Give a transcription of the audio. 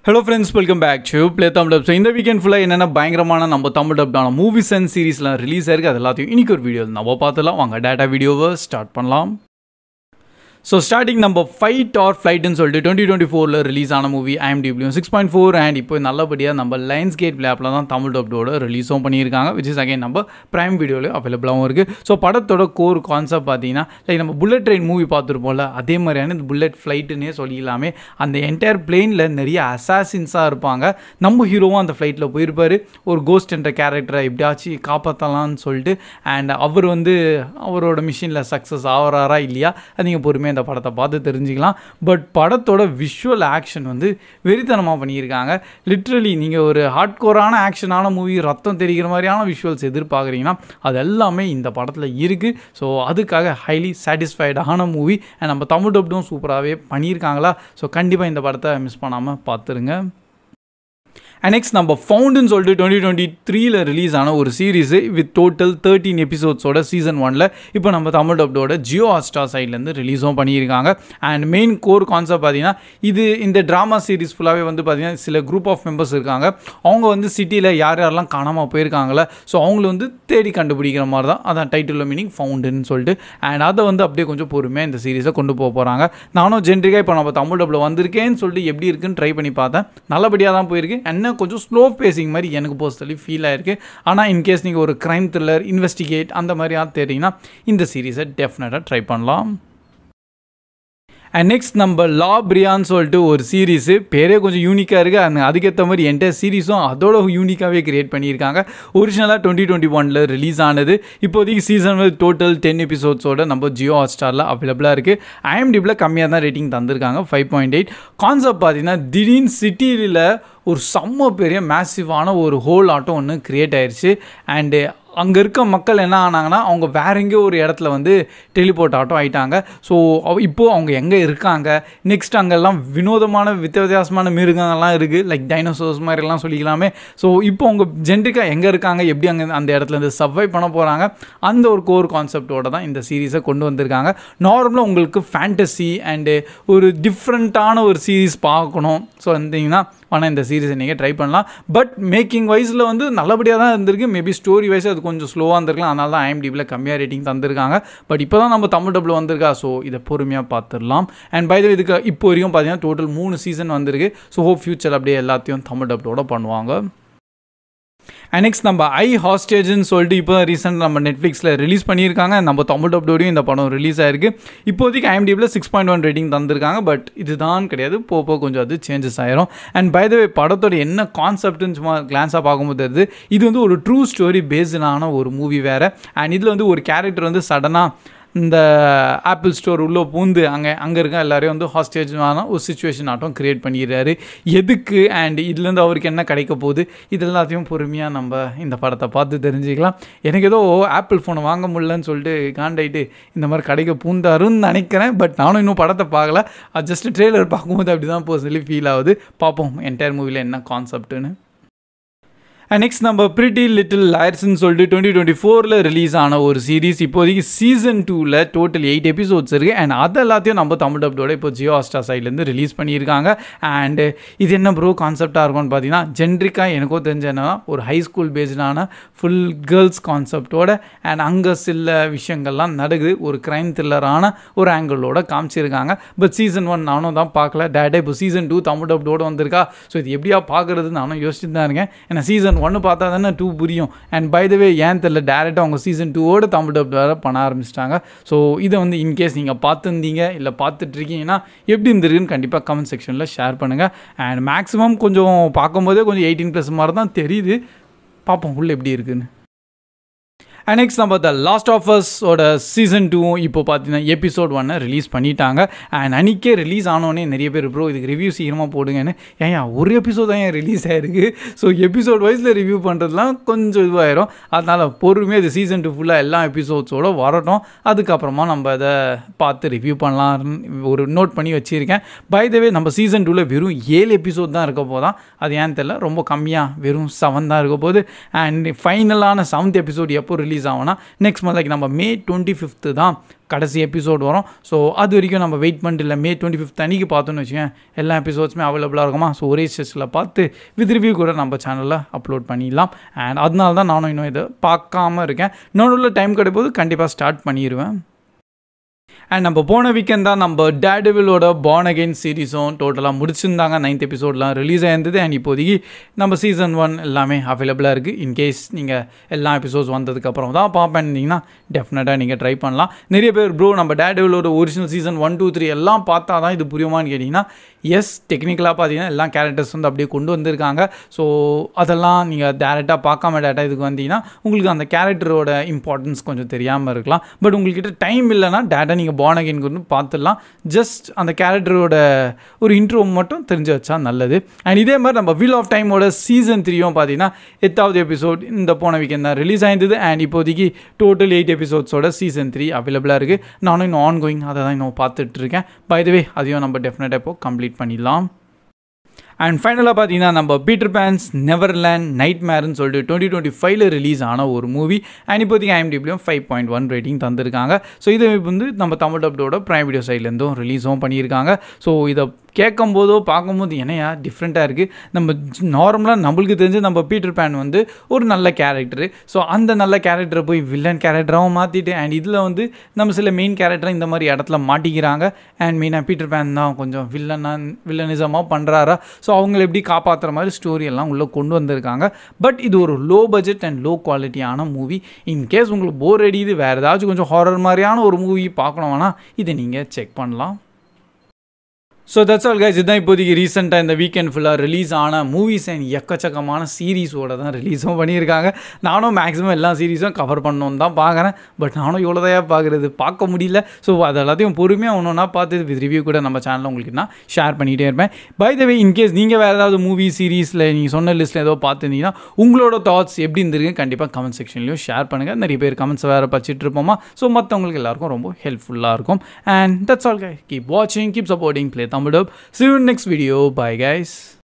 Hello friends, welcome back to Play Tamil Dub. So இந்த weekend ஃபுல்லாக என்னென்ன பயங்கரமான நம்ம தமிழ் டப்டான மூவிஸ் அண்ட் சீரீஸ்லாம் ரிலீஸ் ஆயிருக்கு. அது எல்லாத்தையும் இன்னைக்கு ஒரு வீடியோ நம்ம பார்த்துலாம். வாங்க டேட்டா வீடியோவை ஸ்டார்ட் பண்ணலாம். ஸோ ஸ்டார்டிங் நம்ம ஃபைட் ஆர் ஃப்ளைட்னு சொல்லிட்டு 2024 ரிலீஸ் ஆன மூவி IMDb 6.4 அண்ட் இப்போ நல்லபடியாக நம்ம லைன்ஸ் கேட் ஆப்பில் தான் தமிழ் டப்டோட ரிலீஸும் பண்ணியிருக்காங்க. விச் இஸ் அகைன் நம்ம ப்ரைம் வீடியோவில் அவைலபிளாகவும் இருக்குது. ஸோ படத்தோட கோர் கான்செப்ட் பார்த்தீங்கன்னா லைக் நம்ம புல்லட் ட்ரெயின் மூவி பார்த்துருப்போம்ல, அதே மாதிரியான இந்த புல்லட் ஃப்ளைட்டுன்னே சொல்லிக்கலாமே. அந்த என்டையர் பிளேனில் நிறைய அசாசின்ஸாக இருப்பாங்க. நம்ம ஹீரோவும் அந்த ஃப்ளைட்டில் போயிருப்பார். ஒரு கோஸ்ட் என்ற கேரக்டரை எப்படியாச்சும் காப்பாற்றலான்னு சொல்லிட்டு அண்ட் அவர் அவரோட மிஷினில் சக்ஸஸ் ஆகிறாரா இல்லையா அது நீங்கள் பொறுமையாக இந்த படத்தை பார்த்து தெரிஞ்சுக்கலாம். பட் படத்தோட விஷுவல் ஆக்ஷன் வெறித்தனமாக பண்ணியிருக்காங்க. லிட்ரலி நீங்கள் ஒரு ஹார்ட்கோரான ஆக்ஷனான மூவி, ரத்தம் தெரிகிற மாதிரியான விஷுவல்ஸ் எதிர்பார்க்குறீங்கன்னா அது எல்லாமே இந்த படத்தில் இருக்குது. ஸோ அதுக்காக ஹைலி சாட்டிஸ்ஃபைடான மூவி. அண்ட் நம்ம தமிழ் டப்டும் சூப்பராகவே பண்ணியிருக்காங்களா. ஸோ கண்டிப்பாக இந்த படத்தை மிஸ் பண்ணாமல் பார்த்துருங்க. அண்ட் நெக்ஸ்ட் நம்ம ஃபவுண்டுன்னு சொல்லிட்டு 2023 ரிலீஸ் ஆன ஒரு சீரீஸு வித் டோட்டல் 13 எபிசோட்ஸோட சீசன் 1 இப்போ நம்ம தமிழ் டப்டோட ஜியோ ஹாட்ஸ்டார் சைட்லேருந்து ரிலீஸும் பண்ணியிருக்காங்க. அண்ட் மெயின் கோர் கான்செப்ட் பார்த்தீங்கன்னா இந்த ட்ராமா சீரீஸ் ஃபுல்லாகவே பார்த்தீங்கன்னா சில குரூப் ஆஃப் மெம்பர்ஸ் இருக்காங்க. அவங்க சிட்டியில் யாரெல்லாம் காணாமல் போயிருக்காங்களே, ஸோ அவங்கள தேடி கண்டுபிடிக்கிற மாதிரி தான். அதான் டைட்டில் மீனிங் ஃபவுண்டுன்னு சொல்லிட்டு. அண்ட் அதை அப்படியே கொஞ்சம் பொறுமையாக இந்த சீரீஸை கொண்டு போகிறாங்க. நானும் ஜென்ரிக்காக இப்போ நம்ம தமிழ் டப்பில் வந்திருக்கேன்னு சொல்லிட்டு எப்படி இருக்குன்னு ட்ரை பண்ணி பார்த்தேன். நல்லபடியாக தான் போயிருக்கு. என்ன கொஞ்சம் ஸ்லோ பேசிங் மாதிரி எனக்கு பர்சனலி ஃபீல் ஆயிருக்கு. ஆனால் இன்கேஸ் நீங்கள் ஒரு க்ரைம் த்ரில்லர், இன்வெஸ்டிகேட் அந்த மாதிரி தெரியுங்கன்னா இந்த சீரீஸை டெஃபினட்டாக ட்ரை பண்ணலாம். அண்ட் நெக்ஸ்ட் நம்ம லா பிரியான்னு சொல்லிட்டு ஒரு சீரீஸு, பேரே கொஞ்சம் யூனிக்காக இருக்குது. அந்த அதுக்கேற்ற மாதிரி என்டையர் சீரீஸும் அதோட யூனிக்காகவே கிரியேட் பண்ணியிருக்காங்க. ஒரிஜினலாக 2021 ரிலீஸ் ஆனது. இப்போதைக்கு சீசன் டோட்டல் 10 எபிசோட்ஸோட நம்ம ஜியோ ஹாட்ஸ்டாரில் அவைலபிளாக இருக்குது. IMDb கம்மியாக தான் ரேட்டிங் தந்திருக்காங்க, 5.8. கான்செப்ட் பார்த்தீங்கன்னா திடீர்னு சிட்டியில் ஒரு செம்ம பெரிய மேசிவான ஒரு ஹோல் ஆட்டம் ஒன்று க்ரியேட் ஆயிடுச்சு. அண்டு அங்கே இருக்க மக்கள் என்ன ஆனாங்கன்னா அவங்க வேற எங்கேயோ ஒரு இடத்துல டெலிபோர்ட் ஆட்டம் ஆகிட்டாங்க. ஸோ இப்போது அவங்க எங்கே இருக்காங்க, நெக்ஸ்ட் அங்கெல்லாம் வினோதமான வித்தியாசமான மிருகங்கள்லாம் இருக்குது, லைக் டைனோசர்ஸ் மாதிரிலாம் சொல்லிக்கலாமே. ஸோ இப்போ அவங்க ஜென்ரிக்காக எங்கே இருக்காங்க, எப்படி அங்கே அந்த இடத்துல சர்வைவ் பண்ண போகிறாங்க, அந்த ஒரு கோர் கான்செப்டோடு தான் இந்த சீரீஸை கொண்டு வந்திருக்காங்க. நார்மலாக உங்களுக்கு ஃபேண்டசி அண்டு ஒரு டிஃப்ரெண்ட்டான ஒரு சீரீஸ் பார்க்கணும் ஸோ வந்தீங்கன்னா ஆனால் இந்த சீரீஸை நீங்கள் ட்ரை பண்ணலாம். பட் மேக்கிங் வைஸில் நல்லபடியாக தான் இருந்திருக்கு. மேபி ஸ்டோரி வைஸ் அது கொஞ்சம் ஸ்லோவாக இருந்திருக்கலாம். அதனால தான் IMDb கம்மியாக ரேட்டிங் தந்திருக்காங்க. பட் இப்போ தான் நம்ம தமிழ் டப்பில் வந்திருக்கா, ஸோ இதை பொறுமையாக பார்த்துடலாம். அண்ட் பை த வே இதுக்கு இப்போ வரைக்கும் பார்த்தீங்கன்னா டோட்டல் 3 சீசன் வந்திருக்கு. ஸோ ஹோப் ஃபியூச்சர் அப்படியே எல்லாத்தையும் தமிழ் டப்போட பண்ணுவாங்க. அண்ட் நெக்ஸ்ட் நம்ம ஹாஸ்டேஜ்னு சொல்லிட்டு இப்போ தான் ரீசெண்ட் நம்ம நெட்ஃப்ளிக்ஸில் ரிலீஸ் பண்ணியிருக்காங்க. நம்ம தமிழ் டப்டோடையும் இந்த படம் ரிலீஸ் ஆயிருக்கு. இப்போதைக்கு IMDb 6.1 ரேட்டிங் தந்திருக்காங்க. பட் இதுதான் கிடையாது, போக கொஞ்சம் அது சேஞ்சஸ் ஆயிரும். அண்ட் பை த வே படத்தோட என்ன கான்செப்ட்னு சும்மா கிளான்ஸாக பார்க்கும்போது தெரியுது, இது ஒரு ட்ரூ ஸ்டோரி பேஸ்டான ஒரு மூவி வேறு. அண்ட் இதில் ஒரு கேரக்டர் சடனாக இந்த ஆப்பிள் ஸ்டோர் உள்ளே பூந்து அங்கே இருக்க எல்லாரையும் ஹாஸ்டேஜான ஒரு சுச்சுவேஷன் ஆட்டம் க்ரியேட் பண்ணிடுறாரு. எதுக்கு அண்ட் இதுலேருந்து அவருக்கு என்ன கிடைக்க போகுது, இது எல்லாத்தையும் பொறுமையாக நம்ம இந்த படத்தை பார்த்து தெரிஞ்சுக்கலாம். எனக்கு ஏதோ ஆப்பிள் ஃபோனை வாங்க முடியலன்னு சொல்லிட்டு காண்டாயிட்டு இந்த மாதிரி கிடைக்க பூந்தாருன்னு நினைக்கிறேன். பட் நானும் இன்னும் படத்தை பார்க்கல. ஜஸ்ட் ட்ரெய்லர் பார்க்கும்போது அப்படி தான் பர்சனலி ஃபீல் ஆகுது. பார்ப்போம் என்டையர் மூவியில் என்ன கான்செப்ட்டுன்னு. அண்ட் நெக்ஸ்ட் நம்ம பிரிட்டி லிட்டில் லையர்ஸ்ன்னு சொல்லிட்டு 2024 ரிலீஸ் ஆன ஒரு சீரீஸ். இப்போதைக்கு சீசன் 2 டோட்டல் 8 எபிசோட்ஸ் இருக்குது. அண்ட் அது எல்லாத்தையும் நம்ம தமிழ் டப்டோட இப்போ ஜியோ ஹாட்ஸ்டார் சைட்லேருந்து ரிலீஸ் பண்ணியிருக்காங்க. அண்டு இது என்ன ப்ரோ கான்செப்டாக இருக்கும்னு பார்த்தீங்கன்னா ஜென்ரிக்காக எனக்கோ தெரிஞ்ச என்னன்னா ஒரு ஹை ஸ்கூல் பேஸ்டான ஃபுல் கேர்ள்ஸ் கான்செப்டோட அண்ட் அங்கே சில விஷயங்கள்லாம் நடக்குது. ஒரு க்ரைம் த்ரில்லரான ஒரு ஆங்கிளோட காமிச்சிருக்காங்க. பட் சீசன் 1 நானும் தான் பார்க்கல. டேரக்டாக இப்போ சீசன் 2 தமிழ் டப்டோடு வந்திருக்கா. ஸோ இது எப்படியா பார்க்குறது நானும் யோசிச்சுட்டு தான் இருக்கேன். ஏன்னா சீசன் 1 பார்த்தா தானே 2 புரியும். அண்ட் பை த வே ஏன் தெரியல டேரெக்டாக அவங்க சீசன் 2 தமிழ் டப் வேறு பண்ண ஆரம்பிச்சிட்டாங்க. ஸோ இதை இன்கேஸ் நீங்கள் பார்த்துருந்தீங்க இல்லை பார்த்துட்ருக்கீங்கன்னா எப்படி இருந்திருக்குன்னு கண்டிப்பாக கமெண்ட் செக்ஷனில் ஷேர் பண்ணுங்கள். அண்ட் மேக்ஸிமம் கொஞ்சம் பார்க்கும்போதே கொஞ்சம் 18+ மாதிரி தான் தெரியுது. பார்ப்போம் உள்ளே எப்படி இருக்குதுன்னு. அண்ட் நெக்ஸ்ட் நம்ம த லாஸ்ட் ஆஃப் அஸோட சீசன் 2 இப்போ பார்த்தீங்கன்னா எபிசோட் 1 ரிலீஸ் பண்ணிட்டாங்க. அண்ட் அன்றைக்கே ரிலீஸ் ஆனோடனே நிறைய பேர் ப்ரோ இதுக்கு ரிவ்யூ சீக்கிரமாக போடுங்கன்னு. ஏன் ஒரு எபிசோட் தான் ரிலீஸ் ஆகிருக்கு. ஸோ எபிசோட் வைஸில் ரிவ்யூ பண்ணுறதுலாம் கொஞ்சம் இதுவாயிரும். அதனால் பொறுமையாக இது சீசன் 2 ஃபுல்லாக எல்லா எபிசோட்ஸோடு வரட்டும். அதுக்கப்புறமா நம்ம அதை பார்த்து ரிவ்யூ பண்ணலாம் ஒரு நோட் பண்ணி வச்சுருக்கேன். பை த வே நம்ம சீசன் 2 வெறும் 7 எபிசோட் தான் இருக்க போதான். அது ஏன் தெரியல ரொம்ப கம்மியாக வெறும் 7 தான் இருக்க போகுது. அண்ட் ஃபைனலான 7th எபிசோட் எப்போ ரிலீஸ் ரிலீஸ் ஆகும்னா நெக்ஸ்ட் மந்த் லைக் நம்ம மே 25th தான் கடைசி எபிசோட் வரும். ஸோ அது வரைக்கும் நம்ம வெயிட் பண்ணிட்டு இல்லை மே 25th அன்றைக்கி பார்த்தோன்னு வச்சுக்கேன் எல்லா எபிசோட்ஸுமே அவைலபிளாக இருக்குமா. ஸோ ஒரே ஸ்டேஜில் பார்த்து வித் ரிவ்யூ கூட நம்ம சேனலில் அப்லோட் பண்ணிடலாம். அண்ட் அதனால தான் நானும் இன்னும் இதை பார்க்காம இருக்கேன். நடுவில் டைம் கிடைப்போது கண்டிப்பாக ஸ்டார்ட் பண்ணிடுவேன். அண்ட் நம்ம போன வீக்கெண்ட் தான் நம்ம டேர்டெவிலோட பார்ன் அகெயின் சீரிஸும் டோட்டலாக முடிச்சிருந்தாங்க. 9th எபிசோட்லாம் release ஆயிருந்தது. அண்ட் இப்போதைக்கு நம்ம சீசன் 1 எல்லாமே அவைலபிளாக இருக்குது. இன்கேஸ் நீங்கள் எல்லா எபிசோட்ஸ் வந்ததுக்கப்புறம் தான் பார்ப்பேன்னிங்கன்னா டெஃபினட்டாக நீங்கள் ட்ரை பண்ணலாம். நிறைய பேர் ப்ரோ நம்ம டேர்டெவிலோட ஒரிஜினல் சீசன் 1, 2, 3 எல்லாம் பார்த்தா தான் இது புரியுமான்னு கேட்டிங்கன்னா எஸ், டெக்னிக்கலாக பார்த்தீங்கன்னா எல்லா கேரக்டர்ஸ் வந்து அப்படியே கொண்டு வந்திருக்காங்க. ஸோ அதெல்லாம் நீங்கள் டேரெக்டாக பார்க்காம டேரெக்டாக இதுக்கு வந்தீங்கன்னா உங்களுக்கு அந்த கேரக்டரோட இம்பார்ட்டன்ஸ் கொஞ்சம் தெரியாமல் இருக்கலாம். பட் உங்கள்கிட்ட டைம் இல்லைனா டேரெக்டாக நீங்கள் பார்ன் அகெயின் வந்து பார்த்துடலாம். ஜஸ்ட் அந்த கேரக்டரோட ஒரு இன்ட்ரோ மட்டும் தெரிஞ்சு வச்சா நல்லது. அண்ட் இதே மாதிரி நம்ம வீல் ஆஃப் டைமோட சீசன் 3யும் பார்த்தீங்கன்னா 8th எபிசோட் இந்த போன வீக்கெண்ட் தான் ரிலீஸ் ஆயிருந்தது. அண்ட் இப்போதைக்கு டோட்டல் 8 எபிசோட்ஸோட சீசன் 3 அவைலபிளாக இருக்குது. நானும் இன்னும் ஆன் கோயிங் அதை தான் இன்னும் பார்த்துட்டு இருக்கேன். பை த வே அதையும் நம்ம டெஃபினட்டாக இப்போ கம்ப்ளீட் பண்ணிடலாம். அண்ட் ஃபைனலாக பார்த்தீங்கன்னா நம்ம பீட்டர் பேன்ஸ் நெவர்லேண்ட் நைட்மேர்னு சொல்லிட்டு 2025 ரிலீஸ் ஆன ஒரு மூவி. அண்ட் இப்போதைக்கு IMDbலையும் 5.1 ரேட்டிங் தந்திருக்காங்க. ஸோ இது வந்து நம்ம தமிழ் டப்டோட ப்ரைம் வீடியோ சைட்லேருந்தும் ரிலீஸும் பண்ணியிருக்காங்க. ஸோ இதை கேட்கும்போதோ பார்க்கும்போது என்னையா டிஃப்ரெண்ட்டாக இருக்குது. நம்ம நார்மலாக நம்மளுக்கு தெரிஞ்சு நம்ம பீட்டர் பேன் வந்து ஒரு நல்ல கேரக்டரு. ஸோ அந்த நல்ல கேரக்டரை போய் வில்லன் கேரக்டராகவும் மாற்றிட்டு அண்ட் இதில் வந்து நம்ம சில மெயின் கேரக்டரை இந்த மாதிரி இடத்துல மாட்டிக்கிறாங்க. அண்ட் மெயினாக பீட்டர் பேன் தான் கொஞ்சம் வில்லனிசமாக பண்ணுறாரா. ஸோ அவங்களை எப்படி காப்பாற்றுற மாதிரி ஸ்டோரி எல்லாம் உள்ளே கொண்டு வந்திருக்காங்க. பட் இது ஒரு லோ பட்ஜெட் அண்ட் லோ குவாலிட்டியான மூவி. இன்கேஸ் உங்களுக்கு போர் அடிக்குது வேறு ஏதாச்சும் கொஞ்சம் ஹாரர் மாதிரியான ஒரு மூவி பார்க்கணும்னா இதை நீங்கள் செக் பண்ணலாம். So that's all guys. இதுதான் இப்போதைக்கு ரீசெண்டாக இந்த வீக்கெண்ட் ஃபுல்லாக ரிலீஸ் ஆன மூவிஸ் அண்ட் எக்கச்சக்கமான சீரீஸோடு தான் ரிலீஸும் பண்ணியிருக்காங்க. நானும் மேக்ஸிமம் எல்லா சீரீஸும் கவர் பண்ணணுன்னு தான் பார்க்குறேன். பட் நானும் இவ்வளோதையாக பார்க்குறது பார்க்க முடியல. ஸோ அது எல்லாத்தையும் பொறுமையாக ஒன்று பார்த்து வித் ரிவ்யூ கூட நம்ம சேனலில் உங்களுக்கு நான் ஷேர் பண்ணிகிட்டே இருப்பேன். பை த வே இன்கேஸ் நீங்கள் வேறு ஏதாவது மூவி சீரீஸில் நீங்கள் சொன்ன லிஸ்ட்டில் ஏதோ பார்த்துருந்தீங்கன்னா உங்களோட தாட்ஸ் எப்படி இருந்திருக்கு கண்டிப்பாக கமெண்ட் செக்ஷன்லையும் ஷேர் பண்ணுங்கள். நிறைய பேர் கமெண்ட்ஸ் வேறு படிச்சுட்டு இருப்போமா. ஸோ மற்றவங்களுக்கு எல்லாருக்கும் ரொம்ப ஹெல்ப்ஃபுல்லாக இருக்கும். And that's all guys. Keep வாட்சிங், keep supporting Play Thumb Up. See you in next video. Bye guys.